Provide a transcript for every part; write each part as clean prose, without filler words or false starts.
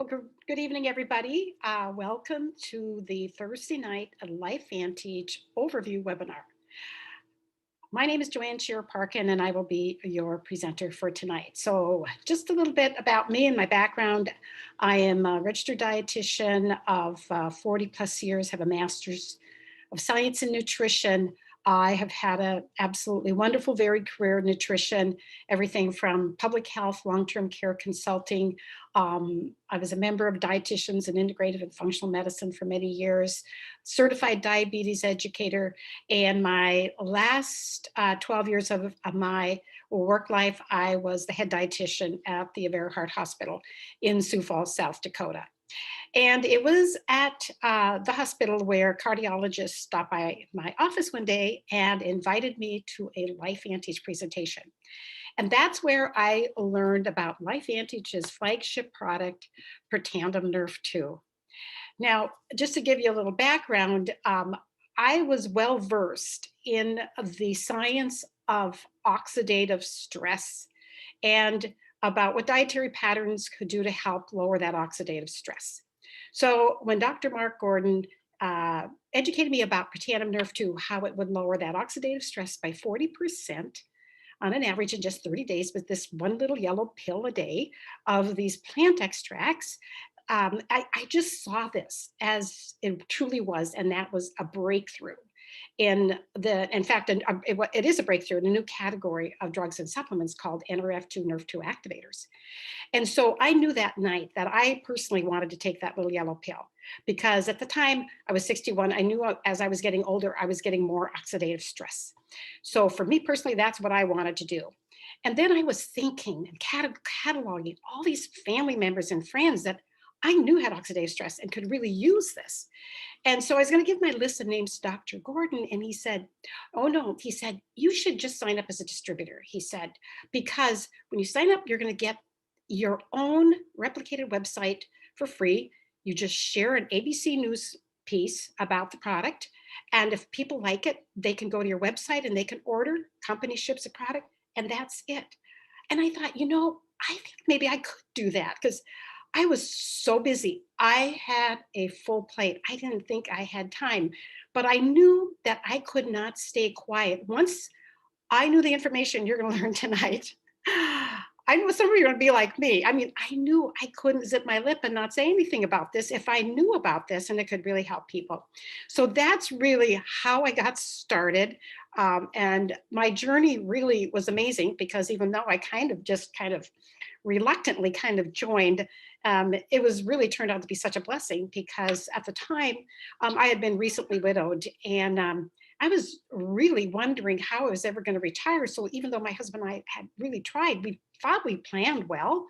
Well, good evening, everybody. Welcome to the Thursday night Lifevantage overview webinar. My name is Joanne Shearer Parkin, and I will be your presenter for tonight. So just a little bit about me and my background. I am a registered dietitian of 40 plus years, have a master's of science in nutrition. I have had an absolutely wonderful, varied career in nutrition, everything from public health, long-term care consulting. I was a member of dietitians and integrative and functional medicine for many years, certified diabetes educator, and my last 12 years of my work life, I was the head dietitian at the Avera Heart Hospital in Sioux Falls, South Dakota. And it was at the hospital where cardiologists stopped by my office one day and invited me to a Lifevantage presentation. And that's where I learned about Lifevantage's flagship product, Protandim Nerve 2. Now, just to give you a little background, I was well versed in the science of oxidative stress and about what dietary patterns could do to help lower that oxidative stress. So when Dr. Mark Gordon educated me about Protandim Nerve 2, how it would lower that oxidative stress by 40% on an average in just 30 days with this one little yellow pill a day of these plant extracts, I just saw this as it truly was, and that was a breakthrough in fact, it is a breakthrough in a new category of drugs and supplements called NRF2 Nerve 2 activators. And so I knew that night that I personally wanted to take that little yellow pill because at the time I was 61. I knew as I was getting older, I was getting more oxidative stress. So for me personally, that's what I wanted to do. And then I was thinking and cataloging all these family members and friends that I knew had oxidative stress and could really use this. And so I was going to give my list of names to Dr. Gordon, and he said, "Oh, no," he said, "you should just sign up as a distributor." He said, "Because when you sign up, you're going to get your own replicated website for free. You just share an ABC News piece about the product. And if people like it, they can go to your website and they can order. Company ships a product, and that's it." And I thought, I think maybe I could do that because I was so busy. I had a full plate. I didn't think I had time, but I knew that I could not stay quiet. Once I knew the information you're going to learn tonight, I knew some of you are going to be like me. I mean, I knew I couldn't zip my lip and not say anything about this if I knew about this and it could really help people. So that's really how I got started. And my journey really was amazing because even though I kind of reluctantly kind of joined, it was really turned out to be such a blessing because at the time I had been recently widowed and I was really wondering how I was ever going to retire. So even though my husband and I had really tried, we thought we planned well.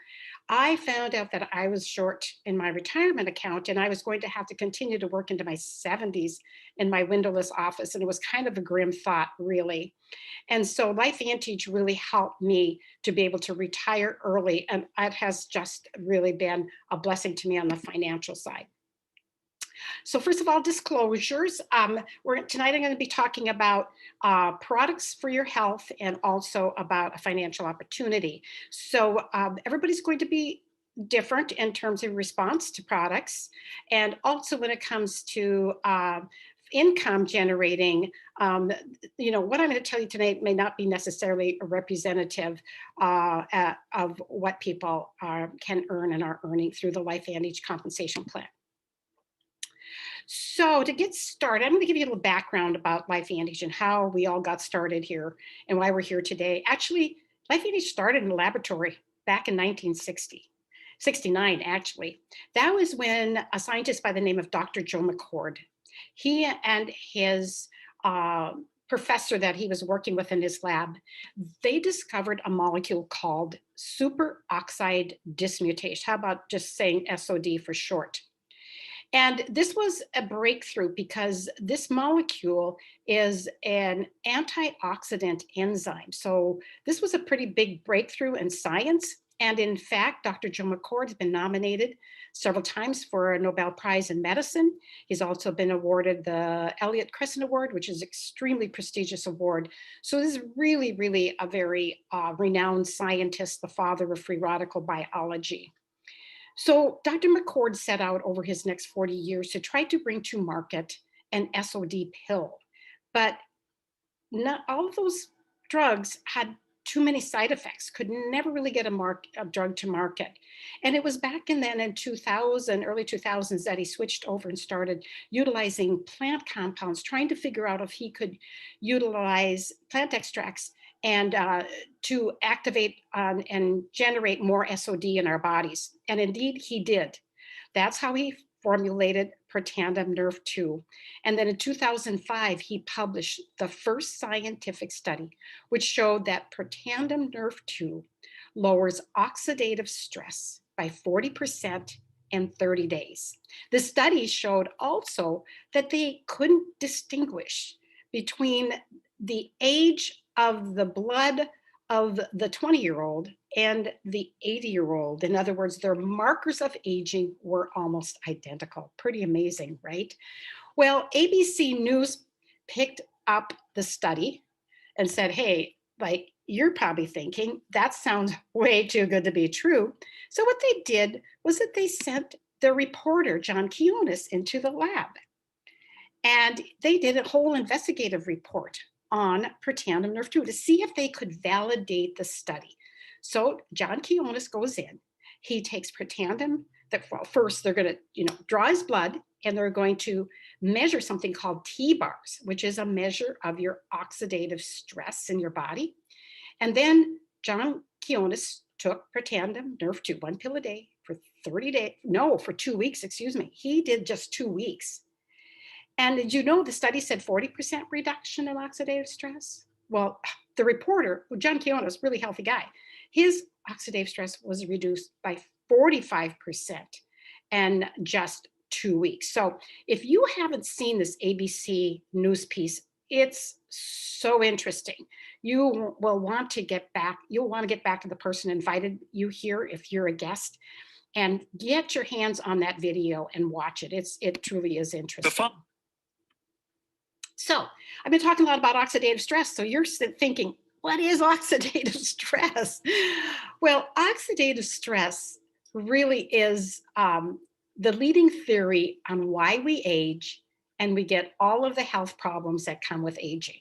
I found out that I was short in my retirement account and I was going to have to continue to work into my 70s in my windowless office. And it was kind of a grim thought, really. And so Lifevantage really helped me to be able to retire early. And it has just really been a blessing to me on the financial side. So first of all, disclosures. Tonight I'm going to be talking about products for your health and also about a financial opportunity. So everybody's going to be different in terms of response to products. And also when it comes to income generating, what I'm going to tell you tonight may not be necessarily a representative of what people can earn and are earning through the Lifevantage compensation plan. So to get started, I'm going to give you a little background about Lifevantage and how we all got started here and why we're here today. Actually, Lifevantage started in a laboratory back in 1969, actually. That was when a scientist by the name of Dr. Joe McCord, he and his professor that he was working with in his lab, they discovered a molecule called superoxide dismutase. How about just saying SOD for short? And this was a breakthrough because this molecule is an antioxidant enzyme. So this was a pretty big breakthrough in science. And in fact, Dr. Joe McCord has been nominated several times for a Nobel Prize in Medicine. He's also been awarded the Elliott Crescent Award, which is an extremely prestigious award. So this is really, really a very renowned scientist, the father of free radical biology. So Dr. McCord set out over his next 40 years to try to bring to market an SOD pill. But not all of those drugs had too many side effects, could never really get a drug to market. And it was back in 2000, early 2000s, that he switched over and started utilizing plant compounds, trying to figure out if he could utilize plant extracts and to activate and generate more SOD in our bodies. And indeed, he did. That's how he formulated Protandim Nerve 2. And then in 2005, he published the first scientific study, which showed that Protandim Nerve 2 lowers oxidative stress by 40% in 30 days. The study showed also that they couldn't distinguish between the age of the blood of the 20-year-old and the 80-year-old. In other words, their markers of aging were almost identical. Pretty amazing, right? Well, ABC News picked up the study and said, hey, like, you're probably thinking that sounds way too good to be true. So what they did was that they sent their reporter, John Quiones, into the lab. And they did a whole investigative report on Protandim Nerve 2 to see if they could validate the study. So John Quiones goes in, he takes Protandim, well, first they're going to, draw his blood, and they're going to measure something called T-bars, which is a measure of your oxidative stress in your body. And then John Quiones took Protandim Nerve 2, 1 pill a day for 30 days, no, for 2 weeks, excuse me. He did just 2 weeks. And did you know the study said 40% reduction in oxidative stress? Well, the reporter, John Quiones, really healthy guy, his oxidative stress was reduced by 45% in just 2 weeks. So if you haven't seen this ABC News piece, it's so interesting. You will want to get back. You'll want to get back to the person invited you here if you're a guest, and get your hands on that video and watch it. It truly is interesting. So I've been talking a lot about oxidative stress. So you're thinking, what is oxidative stress? Well, oxidative stress really is the leading theory on why we age and we get all of the health problems that come with aging.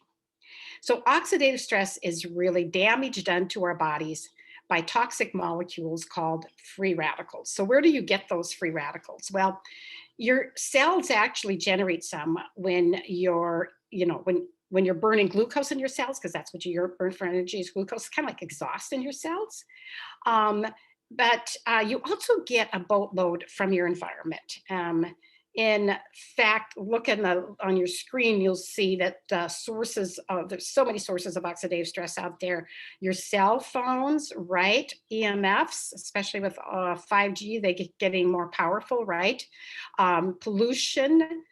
So oxidative stress is really damage done to our bodies by toxic molecules called free radicals. So where do you get those free radicals? Well, your cells actually generate some when you're, when you're burning glucose in your cells, because that's what you burn for energy is glucose. It's kind of like exhaust in your cells. But you also get a boatload from your environment. In fact, look on your screen, you'll see that there's so many sources of oxidative stress out there. Your cell phones, right? EMFs, especially with 5G, they get getting more powerful, right? Pollution,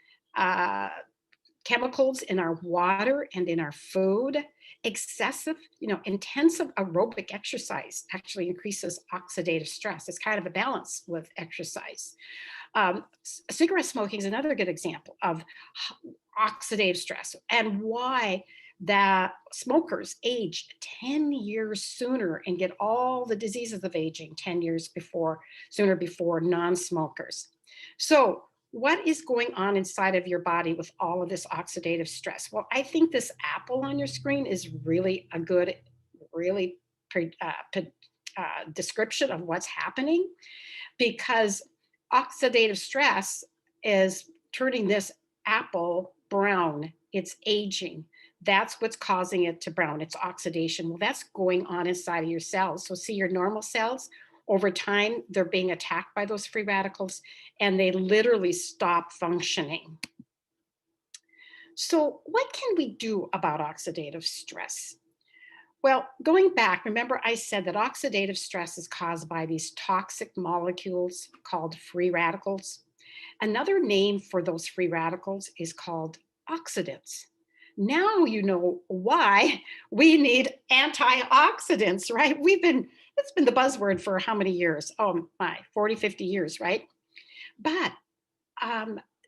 chemicals in our water and in our food. Excessive, intensive aerobic exercise actually increases oxidative stress. It's kind of a balance with exercise. Cigarette smoking is another good example of oxidative stress and why that smokers age 10 years sooner and get all the diseases of aging 10 years sooner before non-smokers. So what is going on inside of your body with all of this oxidative stress? Well, I think this apple on your screen is really a good, description of what's happening, because oxidative stress is turning this apple brown. It's aging. That's what's causing it to brown. It's oxidation. Well, that's going on inside of your cells. So see your normal cells, over time, they're being attacked by those free radicals and they literally stop functioning. So what can we do about oxidative stress? Well, going back, remember I said that oxidative stress is caused by these toxic molecules called free radicals. Another name for those free radicals is called oxidants. Now you know why we need antioxidants, right? It's been the buzzword for how many years? Oh my, 40, 50 years, right? But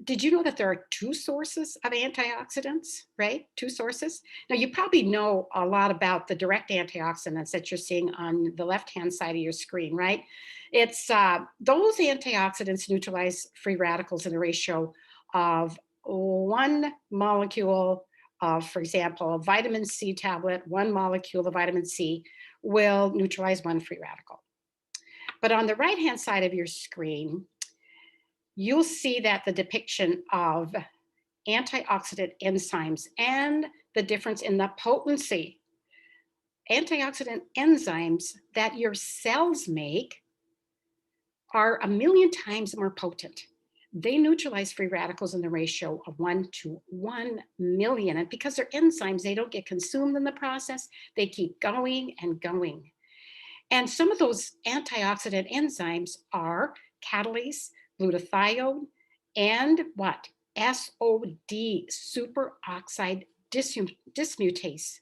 did you know that there are two sources of antioxidants, right? Two sources. Now, you probably know a lot about the direct antioxidants that you're seeing on the left-hand side of your screen, right? It's those antioxidants neutralize free radicals in a ratio of one molecule of, for example, a vitamin C tablet, one molecule of vitamin C will neutralize one free radical. But on the right-hand side of your screen, you'll see that the depiction of antioxidant enzymes and the difference in the potency. Antioxidant enzymes that your cells make are a million times more potent. They neutralize free radicals in the ratio of 1 to 1 million. And because they're enzymes, they don't get consumed in the process. They keep going and going. And some of those antioxidant enzymes are catalase, glutathione, and what? SOD, superoxide dismutase.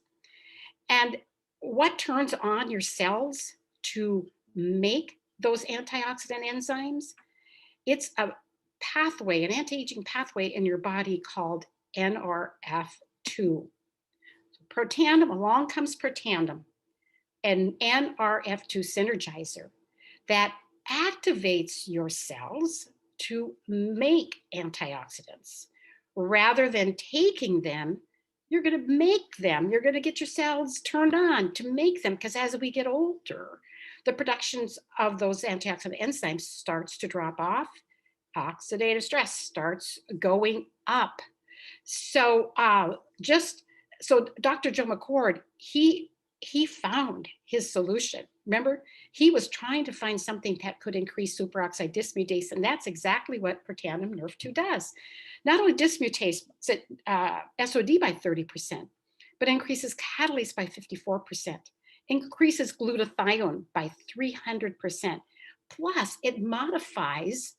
And what turns on your cells to make those antioxidant enzymes? It's a pathway, an anti-aging pathway in your body called NRF2. Protandim, along comes protandim, an NRF2 synergizer that activates your cells to make antioxidants. Rather than taking them, you're going to make them. You're going to get your cells turned on to make them, because as we get older, the productions of those antioxidant enzymes starts to drop off. Oxidative stress starts going up. So so Dr. Joe McCord, he found his solution. Remember, he was trying to find something that could increase superoxide dismutase, and that's exactly what protandim NRF2 does. Not only dismutase SOD by 30%, but increases catalase by 54%, increases glutathione by 300%. Plus, it modifies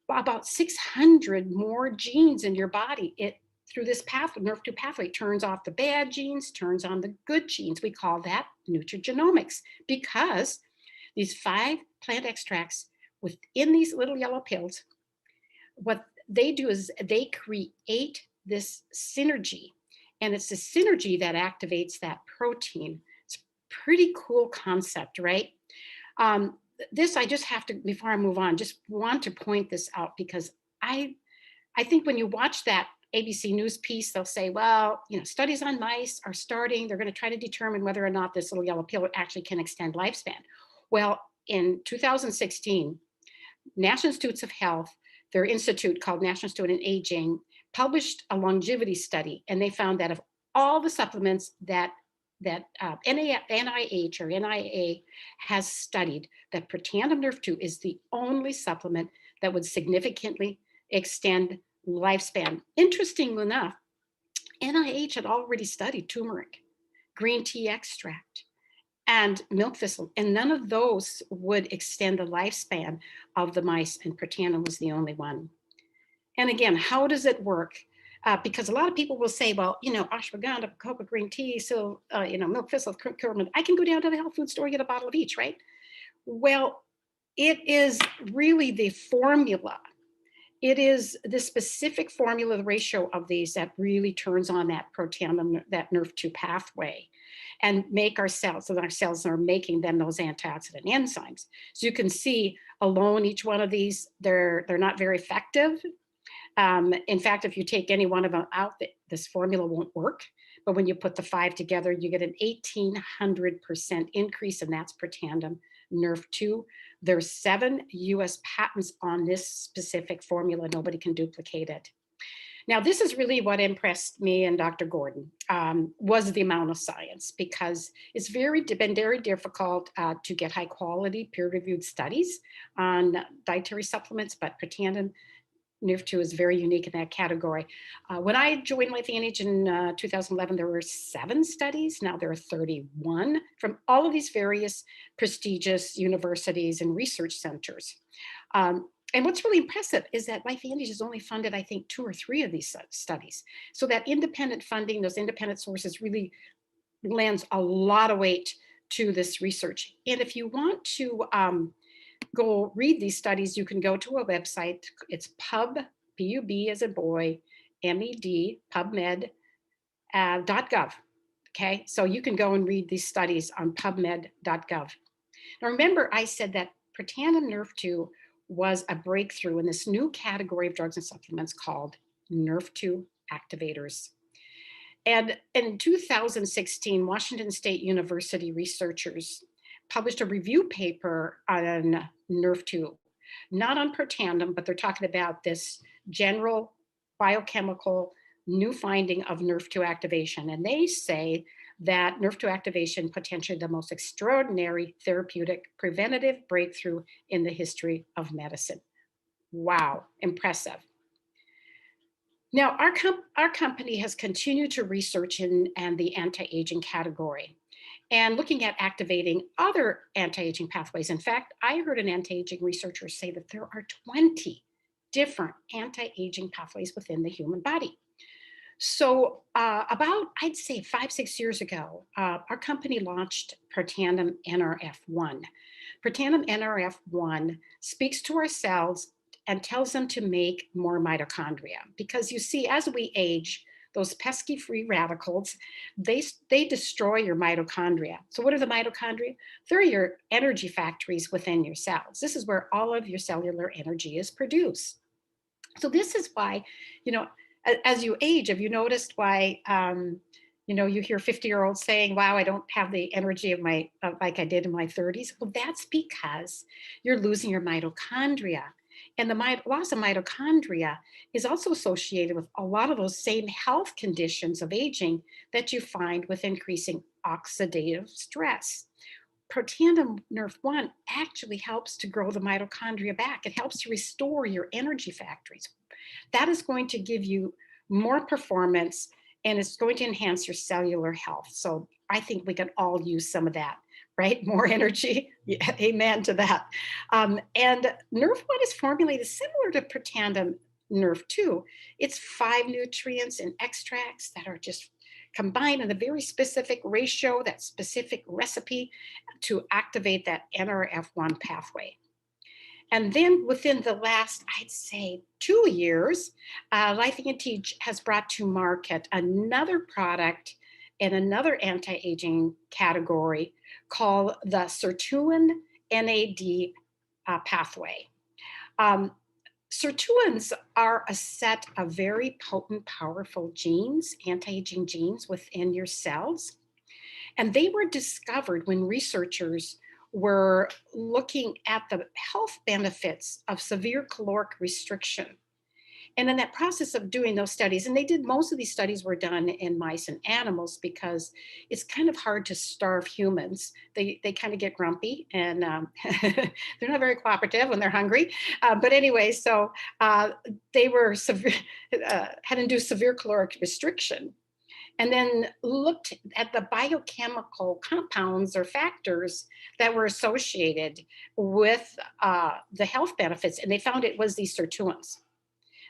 about 600 more genes in your body. It through this pathway, NRF2 pathway, turns off the bad genes, turns on the good genes. We call that nutrigenomics, because these 5 plant extracts within these little yellow pills, what they do is they create this synergy. And it's the synergy that activates that protein. It's a pretty cool concept, right? This, I just have to, before I move on, just want to point this out, because I think when you watch that ABC News piece, they'll say, well, studies on mice are starting. They're going to try to determine whether or not this little yellow pill actually can extend lifespan. Well, in 2016, National Institutes of Health, their institute called National Institute on Aging, published a longevity study, and they found that of all the supplements that NIH or NIA has studied, that protandim NRF2 is the only supplement that would significantly extend lifespan. Interestingly enough, NIH had already studied turmeric, green tea extract, and milk thistle, and none of those would extend the lifespan of the mice, and protandim was the only one. And again, how does it work? Because a lot of people will say, well, ashwagandha, coca green tea, so, milk thistle, curcumin, I can go down to the health food store and get a bottle of each, right? Well, it is really the formula. It is the specific formula, the ratio of these, that really turns on that protandim, that NRF2 pathway, and make our cells, so that our cells are making them those antioxidant enzymes. So you can see alone, each one of these, they're not very effective. In fact, if you take any one of them out, this formula won't work. But when you put the 5 together, you get an 1,800% increase, and that's protandim NRF2. There's 7 US patents on this specific formula. Nobody can duplicate it. Now, this is really what impressed me and Dr. Gordon, was the amount of science, because it's been very difficult to get high quality peer-reviewed studies on dietary supplements, but protandim NRF2 is very unique in that category. When I joined Lifevantage in 2011, there were 7 studies. Now there are 31 from all of these various prestigious universities and research centers. And what's really impressive is that Lifevantage has only funded, I think, 2 or 3 of these studies. So that independent funding, those independent sources, really lends a lot of weight to this research. And if you want to go read these studies, you can go to a website. It's PUB as a boy, MED, PubMed.gov. Okay, so you can go and read these studies on PubMed.gov. Now, remember, I said that Protandim Nerf2 was a breakthrough in this new category of drugs and supplements called Nerf2 activators. And in 2016, Washington State University researchers published a review paper on Nerf2, not on Protandim, but they're talking about this general biochemical new finding of Nerf2 activation. And they say that Nerf2 activation potentially the most extraordinary therapeutic preventative breakthrough in the history of medicine. Wow, impressive. Now, our company has continued to research in the anti-aging category and looking at activating other anti-aging pathways. In fact, I heard an anti-aging researcher say that there are 20 different anti-aging pathways within the human body. So about, I'd say 5-6 years ago, our company launched Protandim NRF1. Protandim NRF1 speaks to our cells and tells them to make more mitochondria. Because you see, as we age, those pesky free radicals, they destroy your mitochondria. So what are the mitochondria? They're your energy factories within your cells. This is where all of your cellular energy is produced. So this is why, as you age, have you noticed why, you hear 50-year-olds saying, wow, I don't have the energy of like I did in my 30s. Well, that's because you're losing your mitochondria. And the loss of mitochondria is also associated with a lot of those same health conditions of aging that you find with increasing oxidative stress. Protandim Nerf1 actually helps to grow the mitochondria back. It helps to restore your energy factories. That is going to give you more performance and it's going to enhance your cellular health. So I think we can all use some of that, right? More energy. Yeah, amen to that. And Nerf1 is formulated similar to Protandim Nerf2. It's 5 nutrients and extracts that are just combined in a very specific ratio, that specific recipe to activate that NRF1 pathway. And then within the last, I'd say 2 years, Lifevantage has brought to market another product in another anti-aging category called the sirtuin NAD pathway. Sirtuins are a set of very potent, powerful genes, anti-aging genes within your cells. And they were discovered when researchers were looking at the health benefits of severe caloric restriction. And in that process of doing those studies, and most of these studies were done in mice and animals because it's kind of hard to starve humans. They kind of get grumpy and they're not very cooperative when they're hungry. But anyway, so they were had induced severe caloric restriction. And then looked at the biochemical compounds or factors that were associated with the health benefits. And they found it was these sirtuins.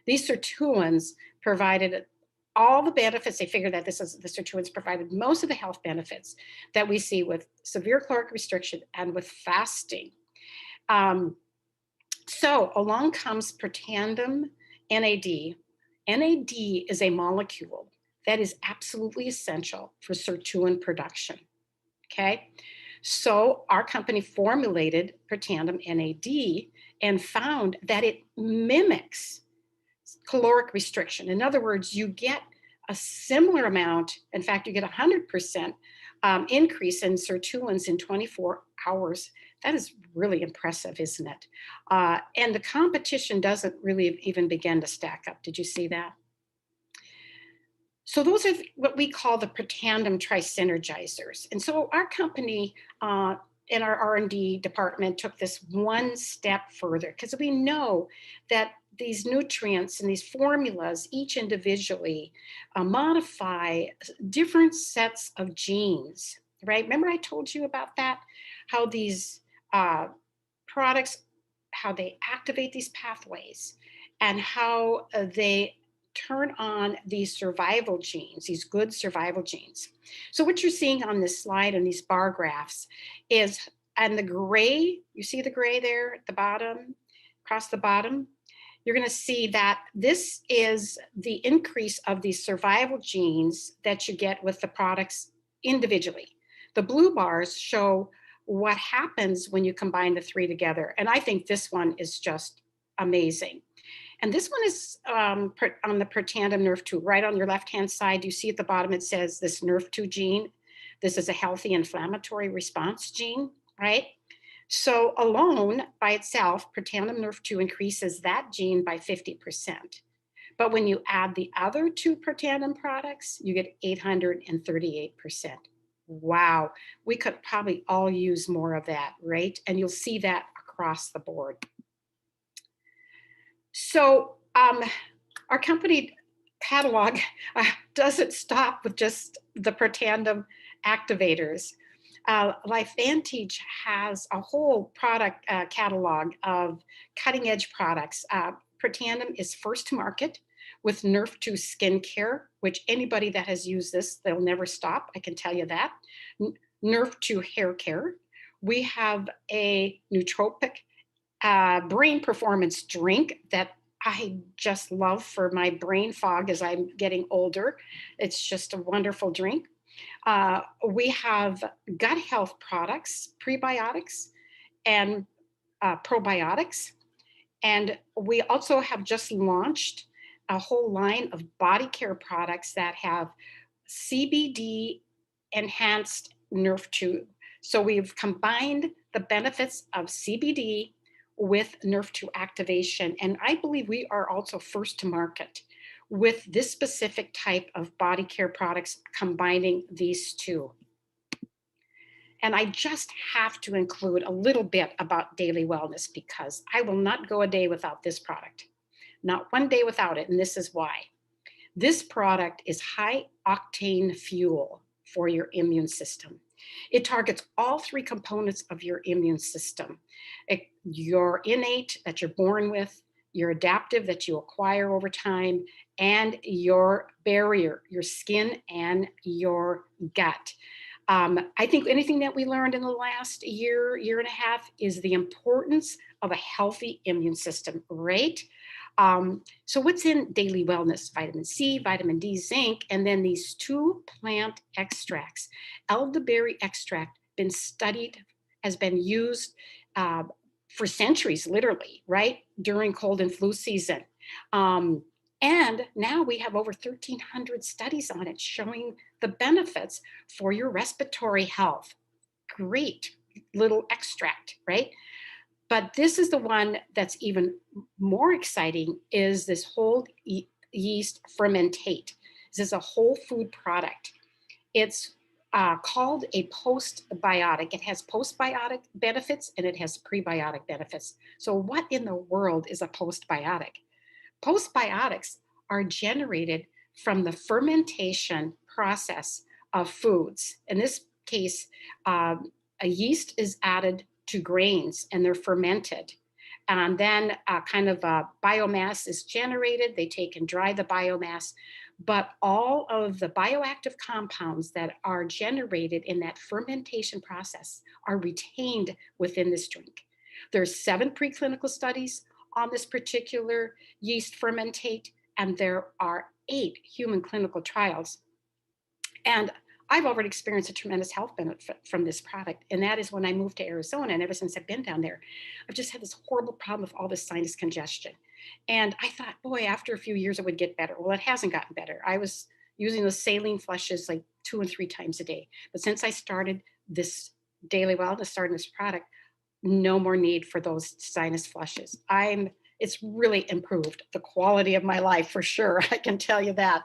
These sirtuins provided all the benefits. They figured that the sirtuins provided most of the health benefits that we see with severe caloric restriction and with fasting. So along comes Protandim NAD. NAD is a molecule that is absolutely essential for sirtuin production, okay? So our company formulated Protandim NAD and found that it mimics caloric restriction. In other words, you get a similar amount, in fact, you get 100% increase in sirtuins in 24 hours. That is really impressive, isn't it? And the competition doesn't really even begin to stack up. Did you see that? So those are what we call the Protandim trisynergizers. And so our company in our R&D department took this one step further because we know that these nutrients and these formulas, each individually, modify different sets of genes, right? Remember I told you about that? How these products, how they activate these pathways and how they turn on these survival genes, these good survival genes. So what you're seeing on this slide and these bar graphs is, and the gray, you see the gray there at the bottom, across the bottom, you're going to see that this is the increase of the survival genes that you get with the products individually. The blue bars show what happens when you combine the three together. And I think this one is just amazing. And this one is on the Protandim Nerf2, right on your left-hand side. You see at the bottom, it says this Nerf2 gene. This is a healthy inflammatory response gene, right? So alone by itself, Protandim Nerf2 increases that gene by 50%. But when you add the other two Protandim products, you get 838%. Wow, we could probably all use more of that, right? And you'll see that across the board. So our company catalog doesn't stop with just the Protandim activators. Lifevantage has a whole product catalog of cutting edge products. Protandim is first to market with Nerf2 skincare, which anybody that has used this, they'll never stop. I can tell you that. Nerf2 hair care. We have a nootropic brain performance drink that I just love for my brain fog as I'm getting older. It's just a wonderful drink. We have gut health products, prebiotics and probiotics. And we also have just launched a whole line of body care products that have CBD enhanced Nerf2. So we've combined the benefits of CBD with Nerf2 activation. And I believe we are also first to market with this specific type of body care products combining these two. And I just have to include a little bit about daily wellness because I will not go a day without this product. Not one day without it, and this is why. This product is high octane fuel for your immune system. It targets all three components of your immune system. Your innate that you're born with, your adaptive that you acquire over time, and your barrier, your skin and your gut. I think anything that we learned in the last year, year and a half is the importance of a healthy immune system, right? So what's in daily wellness? Vitamin C, vitamin D, zinc, and then these two plant extracts. Elderberry extract, been studied, has been used for centuries, literally, right? During cold and flu season. And now we have over 1,300 studies on it showing the benefits for your respiratory health. Great little extract, right? But this is the one that's even more exciting is this whole yeast fermentate. This is a whole food product. It's called a postbiotic. It has postbiotic benefits and it has prebiotic benefits. So what in the world is a postbiotic? Postbiotics are generated from the fermentation process of foods. In this case, a yeast is added to grains and they're fermented. And then kind of a biomass is generated. They take and dry the biomass. But all of the bioactive compounds that are generated in that fermentation process are retained within this drink. There's 7 preclinical studies on this particular yeast fermentate, and there are 8 human clinical trials. And I've already experienced a tremendous health benefit from this product. And that is when I moved to Arizona. And ever since I've been down there, I've just had this horrible problem with all this sinus congestion. And I thought, boy, after a few years, it would get better. Well, it hasn't gotten better. I was using the saline flushes like 2 and 3 times a day. But since I started this daily wellness, starting this product, no more need for those sinus flushes. It's really improved the quality of my life for sure. I can tell you that.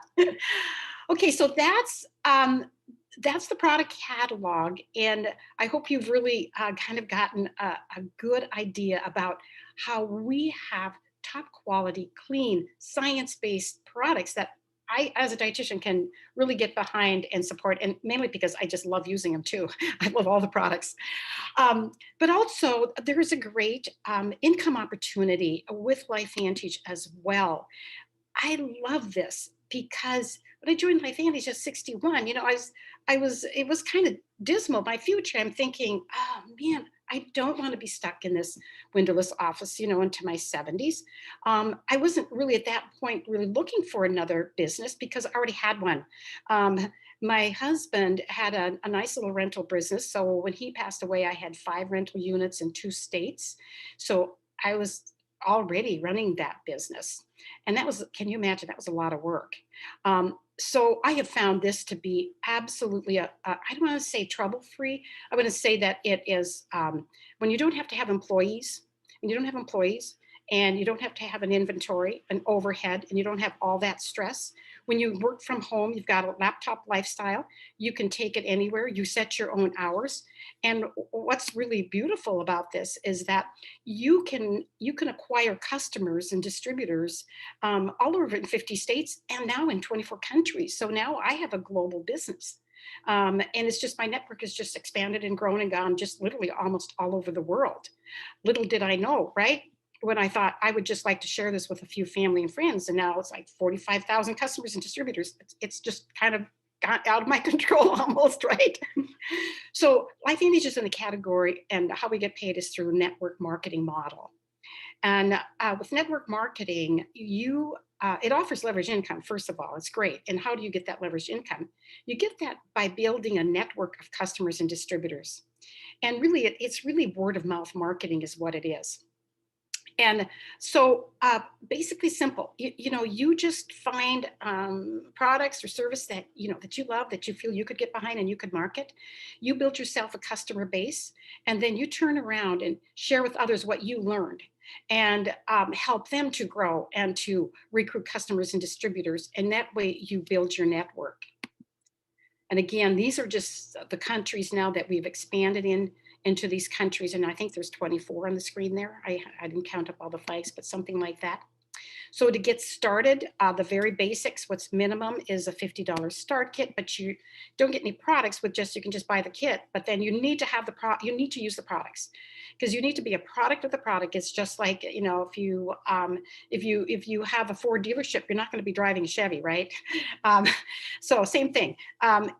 Okay, so that's the product catalog, and I hope you've really kind of gotten a good idea about how we have top quality, clean, science-based products that I, as a dietitian, can really get behind and support, and mainly because I just love using them too. I love all the products. But also, there's a great income opportunity with Lifevantage as well. I love this because But I joined Lifevantage at 61. It was kind of dismal, my future. I'm thinking, oh man, I don't want to be stuck in this windowless office, into my 70s. I wasn't really at that point really looking for another business because I already had one. Um, my husband had a nice little rental business. So when he passed away, I had 5 rental units in 2 states. So I was already running that business. And that was, can you imagine, that was a lot of work. So I have found this to be absolutely I don't want to say trouble free. I want to say that it is when you don't have to have employees, and you don't have employees, and you don't have to have an inventory, an overhead, and you don't have all that stress. When you work from home, you've got a laptop lifestyle. You can take it anywhere. You set your own hours. And what's really beautiful about this is that you can acquire customers and distributors all over in 50 states and now in 24 countries. So now I have a global business. And it's just my network has just expanded and grown and gone just literally almost all over the world. Little did I know, right? When I thought I would just like to share this with a few family and friends. And now it's like 45,000 customers and distributors. It's just kind of got out of my control almost, right? So LifeVantage is in the category, and how we get paid is through network marketing model. And with network marketing, it offers leverage income. First of all, it's great. And how do you get that leverage income? You get that by building a network of customers and distributors. And really, it's really word of mouth marketing is what it is. And so basically simple, you just find products or service that you love, that you feel you could get behind and you could market. You build yourself a customer base, and then you turn around and share with others what you learned and help them to grow and to recruit customers and distributors. And that way you build your network. And again, these are just the countries now that we've expanded into these countries. And I think there's 24 on the screen there. I didn't count up all the flags, but something like that. So to get started, the very basics, what's minimum is a $50 start kit, but you don't get any products you can just buy the kit, but then you need to have you need to use the products because you need to be a product of the product. It's just like, if you have a Ford dealership, you're not going to be driving a Chevy, right? So same thing.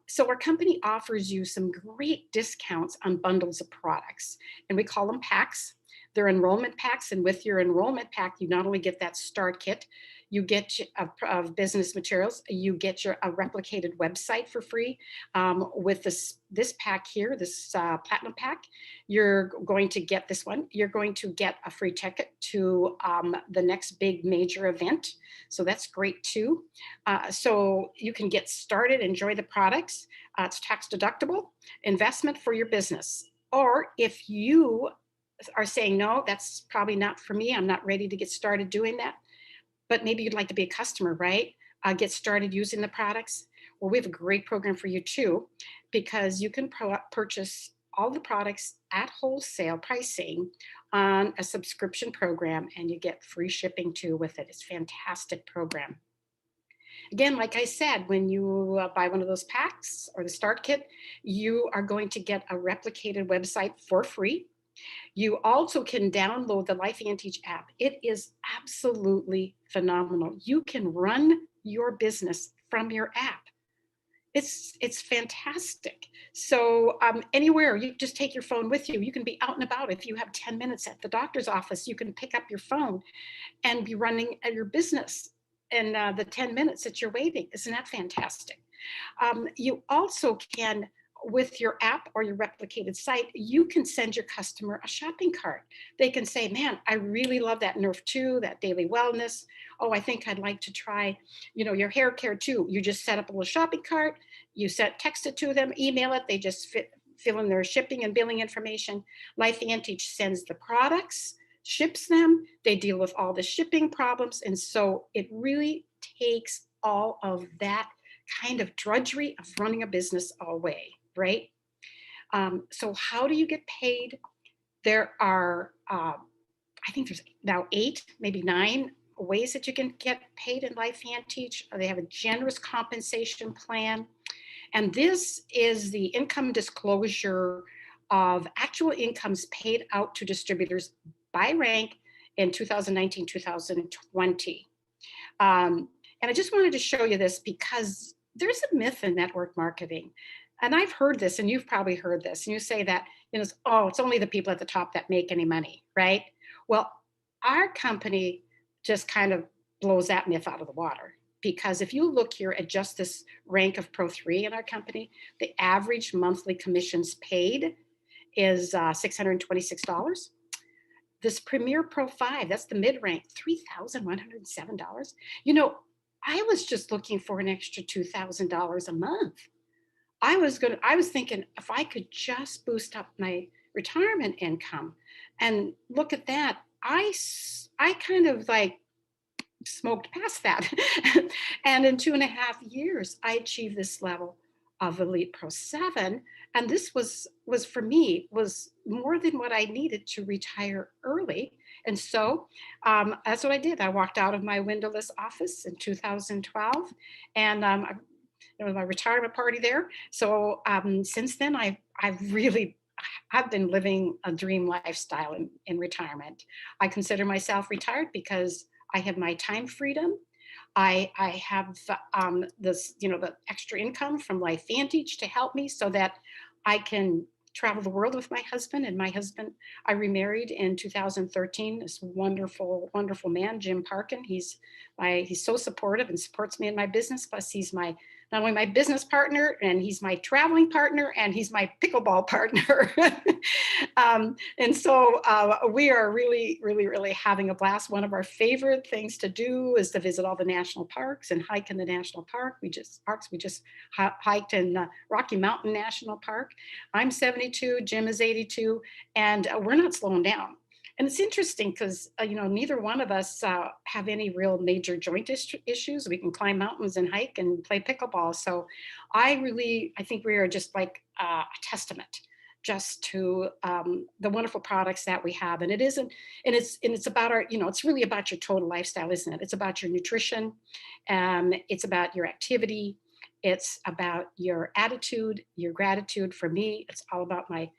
So our company offers you some great discounts on bundles of products, and we call them packs. They're enrollment packs, and with your enrollment pack, you not only get that start kit, you get of business materials, you get a replicated website for free. With this pack here, this platinum pack, you're going to get this one. You're going to get a free ticket to the next big major event. So that's great too. So you can get started, enjoy the products. It's tax deductible investment for your business. Or if you are saying, no, that's probably not for me, I'm not ready to get started doing that, but maybe you'd like to be a customer, right? Get started using the products. Well, we have a great program for you too, because you can purchase all the products at wholesale pricing on a subscription program, and you get free shipping too with it. It's a fantastic program. Again, like I said, when you buy one of those packs or the start kit, you are going to get a replicated website for free. You also can download the Lifevantage app. It is absolutely phenomenal. You can run your business from your app. It's fantastic. So anywhere, you just take your phone with you. You can be out and about. If you have 10 minutes at the doctor's office, you can pick up your phone and be running your business in the 10 minutes that you're waiting. Isn't that fantastic? You also can, with your app or your replicated site, you can send your customer a shopping cart. They can say, man, I really love that Nerf 2, that daily wellness. Oh, I think I'd like to try, your hair care too. You just set up a little shopping cart, you text it to them, email it, they just fill in their shipping and billing information. Lifevantage sends the products, ships them, they deal with all the shipping problems. And so it really takes all of that kind of drudgery of running a business away, right? So how do you get paid? There are, I think there's now 8, maybe 9 ways that you can get paid in Lifevantage. They have a generous compensation plan. And this is the income disclosure of actual incomes paid out to distributors by rank in 2019, 2020. And I just wanted to show you this because there's a myth in network marketing. And I've heard this, and you've probably heard this, and you say that, oh, it's only the people at the top that make any money, right? Well, our company just kind of blows that myth out of the water. Because if you look here at just this rank of Pro 3 in our company, the average monthly commissions paid is $626. This Premier Pro 5, that's the mid rank, $3,107. You know, I was just looking for an extra $2,000 a month. I was thinking if I could just boost up my retirement income, and look at that. I kind of like smoked past that. And in 2.5 years, I achieved this level of Elite Pro 7. And this was for me, was more than what I needed to retire early. And so that's what I did. I walked out of my windowless office in 2012, and it was my retirement party there. So since then, I've been living a dream lifestyle in retirement. I consider myself retired because I have my time freedom. I have this, the extra income from Lifevantage to help me so that I can travel the world with my husband. And my husband, I remarried in 2013. This wonderful, wonderful man, Jim Parkin. He's so supportive and supports me in my business. Plus, he's my not only my business partner, and he's my traveling partner, and he's my pickleball partner. And so we are really, really, really having a blast. One of our favorite things to do is to visit all the national parks and hike in the national park. We just hiked in Rocky Mountain National Park. I'm 72, Jim is 82, and we're not slowing down. And it's interesting because neither one of us have any real major joint issues. We can climb mountains and hike and play pickleball. So I think we are just like a testament just to the wonderful products that we have. And it's about it's really about your total lifestyle, isn't it? It's about your nutrition, it's about your activity, it's about your attitude, your gratitude. For me, it's all about my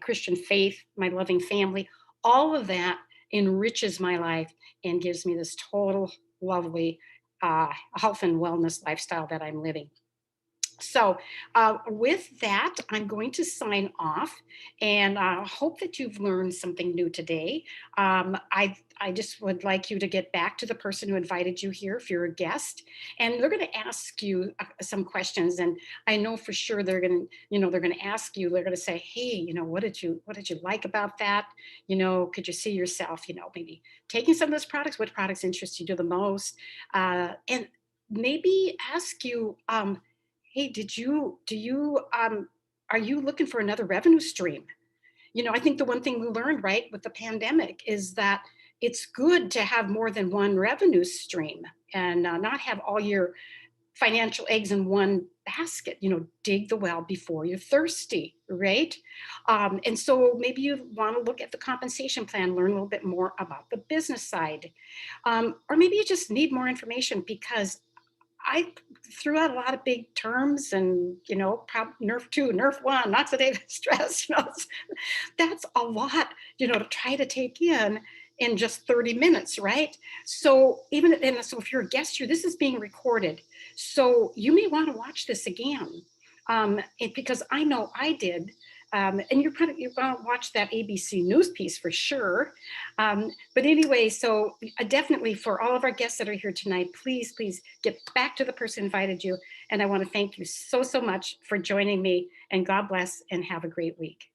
Christian faith, my loving family. All of that enriches my life and gives me this total lovely health and wellness lifestyle that I'm living. So with that, I'm going to sign off, and I hope that you've learned something new today. I just would like you to get back to the person who invited you here if you're a guest, and they're going to ask you some questions. And I know for sure they're going to ask you. They're going to say, "Hey, what did you like about that? Could you see yourself, maybe taking some of those products? What products interest you the most?" And maybe ask you. Hey, are you looking for another revenue stream? I think the one thing we learned, right, with the pandemic is that it's good to have more than one revenue stream, and not have all your financial eggs in one basket. Dig the well before you're thirsty, right? And so maybe you want to look at the compensation plan, learn a little bit more about the business side. Or maybe you just need more information because I threw out a lot of big terms and, nerf 2, nerf 1, oxidative stress, that's a lot, to try to take in just 30 minutes, right? So so if you're a guest here, this is being recorded. So you may want to watch this again, because I know I did. And you're going to watch that ABC News piece for sure. But anyway, so definitely for all of our guests that are here tonight, please, please get back to the person who invited you. And I want to thank you so, so much for joining me. And God bless and have a great week.